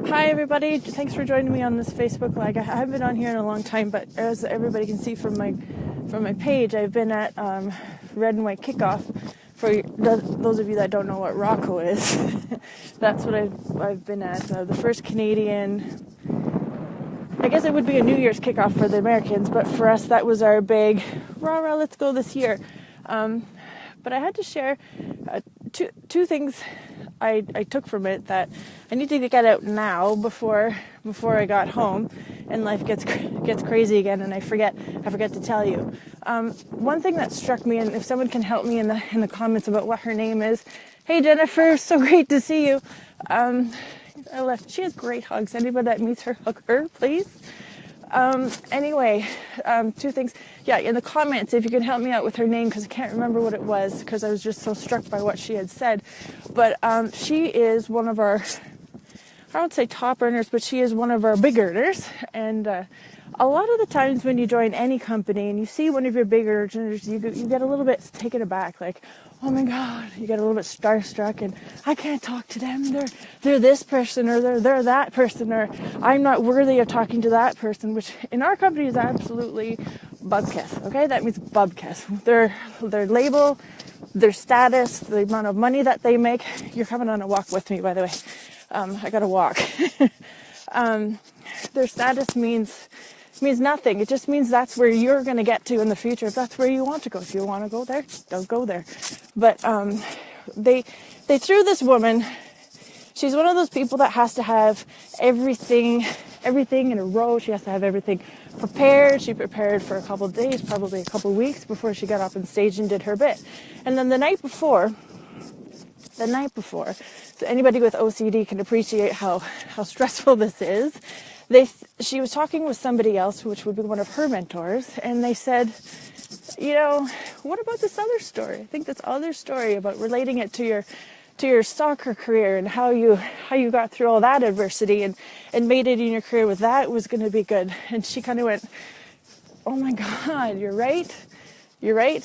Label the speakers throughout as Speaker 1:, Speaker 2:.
Speaker 1: Hi everybody, thanks for joining me on this Facebook Live. I haven't been on here in a long time, but as everybody can see from my page, I've been at Red and White Kickoff. For those of you that don't know what Rocco is, that's what I've been at. The first Canadian, I guess it would be a New Year's kickoff for the Americans, but for us that was our big, rah, let's go this year. But I had to share two things I took from it that I need to get out now before I got home and life gets crazy again and I forget to tell you. One thing that struck me, and if someone can help me in the comments about what her name is. Hey Jennifer, so great to see you. She has great hugs. Anybody that meets her, hug her, please. Anyway, two things. Yeah, in the comments, if you can help me out with her name, because I can't remember what it was, because I was just so struck by what she had said. But she is one of our, I don't say top earners, but she is one of our big earners. And a lot of the times when you join any company and you see one of your big earners, you get a little bit taken aback, like, oh my God, you get a little bit starstruck and I can't talk to them. They're this person or they're that person, or I'm not worthy of talking to that person, which in our company is absolutely bubkiss. Okay, that means bubkiss. Their label, their status, the amount of money that they make. You're coming on a walk with me, by the way. I got to walk. Their status means nothing. It just means that's where you're going to get to in the future. If that's where you want to go. If you want to go there, don't go there. But they threw this woman. She's one of those people that has to have everything in a row. She has to have everything prepared. She prepared for a couple of days, probably a couple of weeks before she got up on stage and did her bit. And then the night before, so anybody with OCD can appreciate how stressful this is. She was talking with somebody else, which would be one of her mentors, and they said, what about this other story? I think this other story about relating it to your soccer career and how you got through all that adversity and made it in your career with that was going to be good. And she kind of went, oh my God, you're right.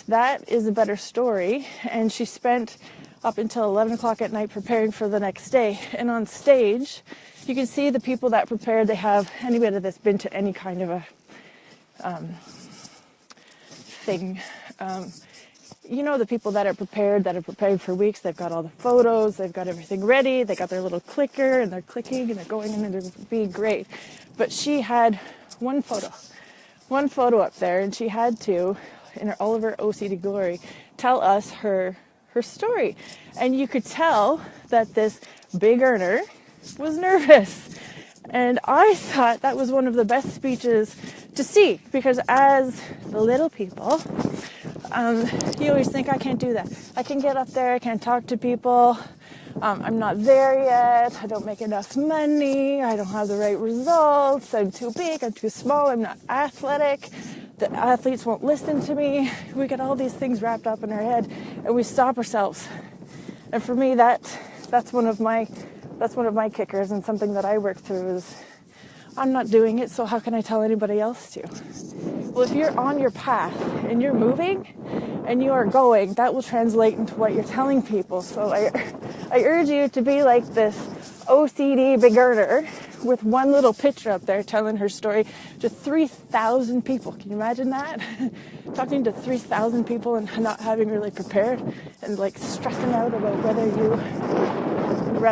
Speaker 1: That is a better story. And she spent up until 11 o'clock at night preparing for the next day. And on stage, you can see the people that prepared. They have anybody that's been to any kind of a thing. The people that are prepared for weeks. They've got all the photos. They've got everything ready. They got their little clicker and they're clicking and they're going in and they're being great. But she had one photo up there, and she had to, in all of her OCD glory, tell us her story. And you could tell that this big earner was nervous. And I thought that was one of the best speeches to see, because as the little people, you always think, I can't do that. I can get up there, I can't talk to people, I'm not there yet, I don't make enough money, I don't have the right results, I'm too big, I'm too small, I'm not athletic, the athletes won't listen to me. We get all these things wrapped up in our head and we stop ourselves. And for me, that's one of my kickers, and something that I work through is, I'm not doing it, so how can I tell anybody else to? Well, if you're on your path and you're moving and you are going, that will translate into what you're telling people. So I urge you to be like this OCD big earner with one little picture up there telling her story to 3,000 people. Can you imagine that? Talking to 3,000 people and not having really prepared, and like stressing out about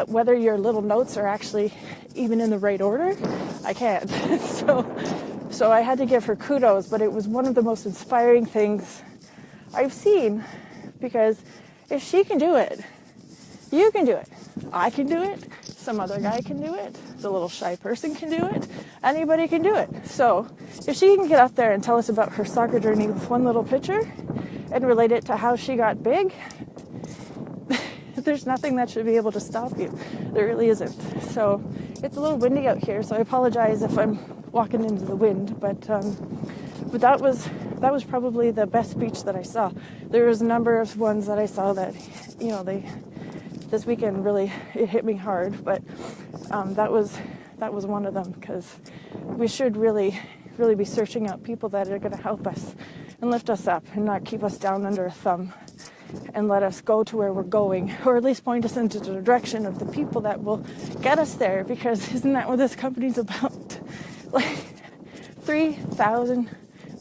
Speaker 1: whether your little notes are actually even in the right order. I can't. So I had to give her kudos, but it was one of the most inspiring things I've seen, because if she can do it, you can do it. I can do it. Some other guy can do it. The little shy person can do it. Anybody can do it. So if she can get up there and tell us about her soccer journey with one little picture and relate it to how she got big, there's nothing that should be able to stop you. There really isn't. So it's a little windy out here, so I apologize if I'm walking into the wind, but that was probably the best speech that I saw. There was a number of ones that I saw that, this weekend really, it hit me hard, but that was one of them, because we should really be searching out people that are going to help us and lift us up and not keep us down under a thumb. and let us go to where we're going, or at least point us into the direction of the people that will get us there, because isn't that what this company's about? Like 3,000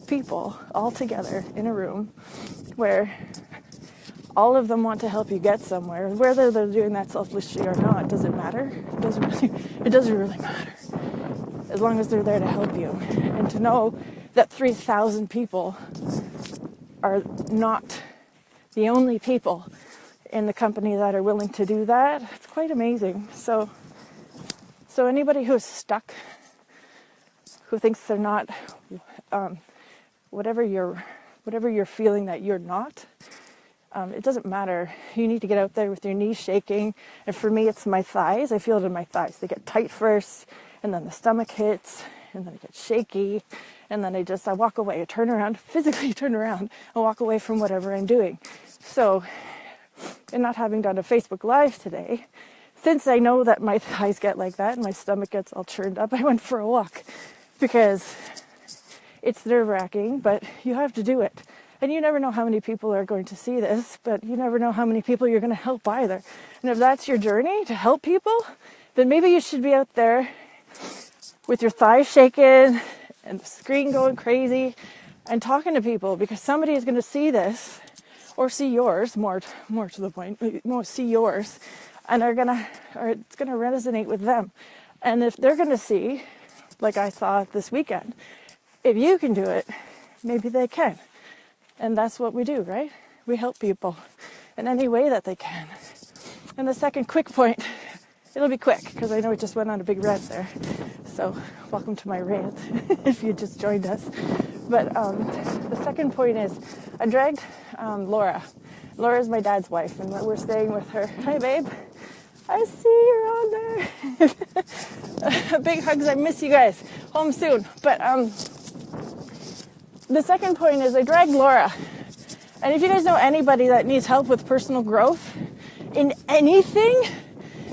Speaker 1: people all together in a room where all of them want to help you get somewhere. Whether they're doing that selfishly or not, does it matter? It doesn't really matter. As long as they're there to help you. And to know that 3,000 people are not the only people in the company that are willing to do that, it's quite amazing. So anybody who's stuck, who thinks they're not, whatever you're feeling that you're not, it doesn't matter. You need to get out there with your knees shaking. And for me, it's my thighs. I feel it in my thighs. They get tight first, and then the stomach hits, and then I get shaky, and then I walk away. I turn around, physically turn around, and walk away from whatever I'm doing. So, and not having done a Facebook Live today, since I know that my thighs get like that and my stomach gets all churned up, I went for a walk, because it's nerve-wracking, but you have to do it. And you never know how many people are going to see this, but you never know how many people you're going to help either. And if that's your journey, to help people, then maybe you should be out there with your thighs shaking and the screen going crazy and talking to people, because somebody is going to see this, or see yours, more to the point, see yours, and it's going to resonate with them. And if they're going to see, like I saw this weekend, if you can do it, maybe they can. And that's what we do, right? We help people in any way that they can. And the second quick point, it'll be quick, because I know we just went on a big rant there. So welcome to my rant, if you just joined us. But the second point is, I dragged Laura. Laura's my dad's wife, and we're staying with her. Hi, babe. I see you're on there. Big hugs. I miss you guys. Home soon. But the second point is, I dragged Laura. And if you guys know anybody that needs help with personal growth in anything,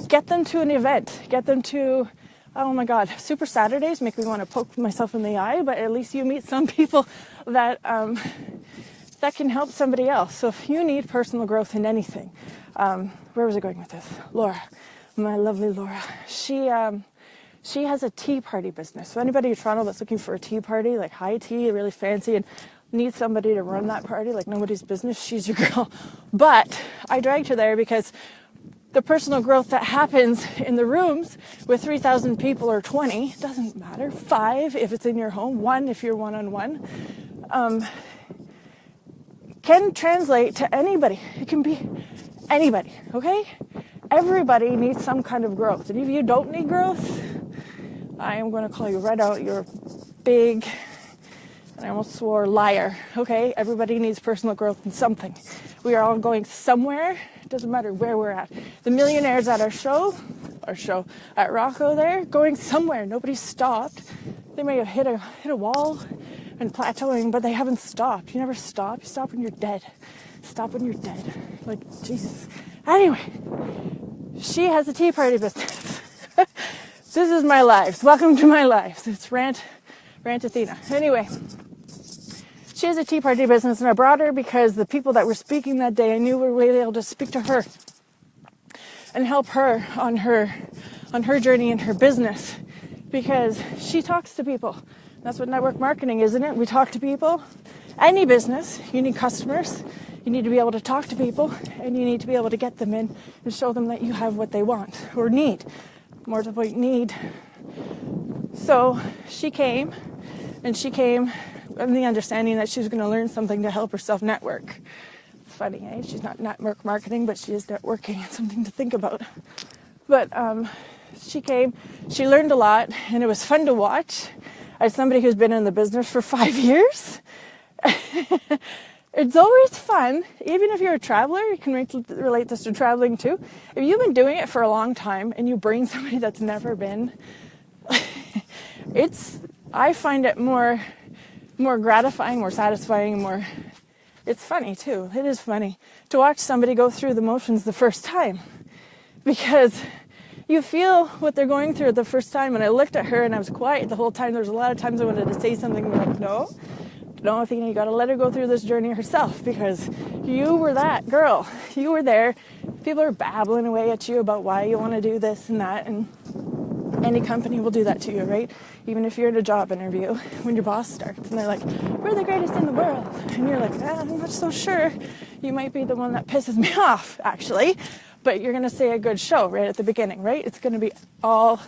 Speaker 1: get them to an event. Get them to, oh my God, Super Saturdays make me want to poke myself in the eye, but at least you meet some people that that can help somebody else. So if you need personal growth in anything, where was I going with this? Laura, my lovely Laura. She has a tea party business. So anybody in Toronto that's looking for a tea party, like high tea, really fancy, and needs somebody to run that party like nobody's business, she's your girl. But I dragged her there because the personal growth that happens in the rooms with 3,000 people or 20, doesn't matter, 5 if it's in your home, 1 if you're one-on-one, can translate to anybody. It can be anybody, okay? Everybody needs some kind of growth. And if you don't need growth, I am going to call you right out. You're big, and I almost swore, liar, okay? Everybody needs personal growth in something. We are all going somewhere. It doesn't matter where we're at. The millionaires at our show at Rocco there, going somewhere. Nobody stopped. They may have hit a wall and plateauing, but they haven't stopped. You never stop. You stop when you're dead. Stop when you're dead. Like, Jesus. Anyway, she has a tea party business. This is my lives. Welcome to my lives. It's Rant Athena. Anyway, she has a tea party business, and I brought her because the people that were speaking that day, I knew we were able to speak to her and help her on her journey in her business, because she talks to people. That's what network marketing is, isn't it? We talk to people. Any business, you need customers. You need to be able to talk to people, and you need to be able to get them in and show them that you have what they want or need. More to the point, need. So she came in the understanding that she was going to learn something to help herself network. It's funny, eh? She's not network marketing, but she is networking. It's something to think about. But she came, she learned a lot, and it was fun to watch. As somebody who's been in the business for 5 years, it's always fun, even if you're a traveler. You can relate this to traveling too. If you've been doing it for a long time and you bring somebody that's never been, I find it more gratifying, more satisfying, it's funny too. It is funny to watch somebody go through the motions the first time, because you feel what they're going through the first time. And I looked at her and I was quiet the whole time. There's a lot of times I wanted to say something, like, no, The only thing, you got to let her go through this journey herself, because you were that girl. You were there. People are babbling away at you about why you want to do this and that, and any company will do that to you, right? Even if you're in a job interview, when your boss starts and they're like, we're the greatest in the world, and you're like, I'm not so sure. You might be the one that pisses me off, actually, but you're going to say a good show right at the beginning, right? It's going to be all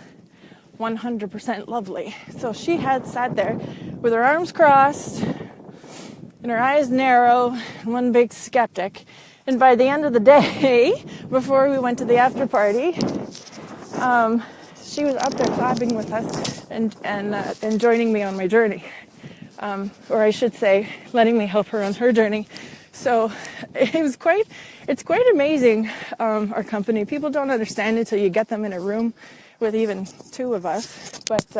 Speaker 1: 100% lovely. So she had sat there with her arms crossed and her eyes narrow, one big skeptic. And by the end of the day, before we went to the after party, she was up there clapping with us and joining me on my journey. Or I should say, letting me help her on her journey. So it's quite amazing, our company. People don't understand until you get them in a room with even two of us. But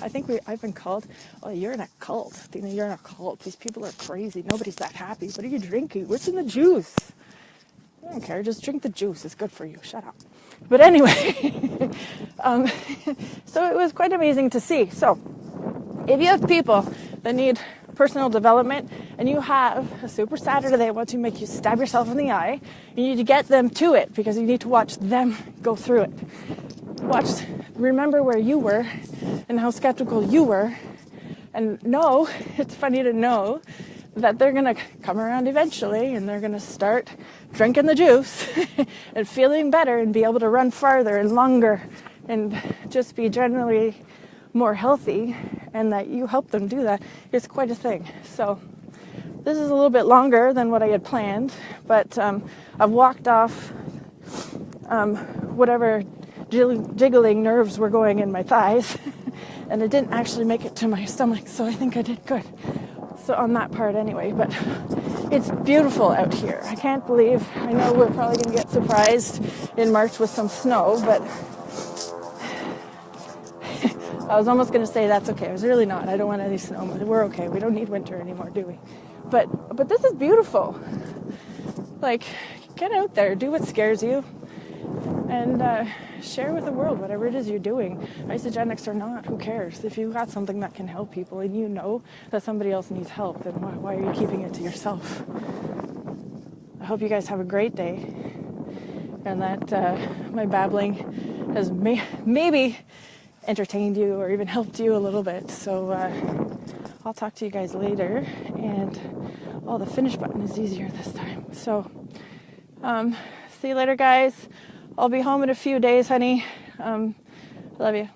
Speaker 1: I think I've been called, oh, you're in a cult. Dina, you're in a cult. These people are crazy. Nobody's that happy. What are you drinking? What's in the juice? I don't care. Just drink the juice. It's good for you. Shut up. But anyway, so it was quite amazing to see. So if you have people that need personal development and you have a super Saturday that wants to make you stab yourself in the eye, you need to get them to it, because you need to watch them go through it. Remember where you were and how skeptical you were, and know, it's funny to know that they're going to come around eventually and they're going to start drinking the juice and feeling better and be able to run farther and longer and just be generally more healthy, and that you help them do that is quite a thing. So this is a little bit longer than what I had planned, but I've walked off whatever jiggling nerves were going in my thighs and it didn't actually make it to my stomach, so I think I did good. So on that part anyway, but it's beautiful out here. I can't believe, I know we're probably going to get surprised in March with some snow, but I was almost going to say that's okay. I was really not. I don't want any snow. We're okay. We don't need winter anymore, do we? But this is beautiful. Like, get out there, do what scares you, and share with the world whatever it is you're doing. Isogenics or not, who cares? If you've got something that can help people and you know that somebody else needs help, then why are you keeping it to yourself? I hope you guys have a great day, and that my babbling has maybe entertained you or even helped you a little bit. So I'll talk to you guys later, and the finish button is easier this time. So see you later, guys. I'll be home in a few days, honey. Love you.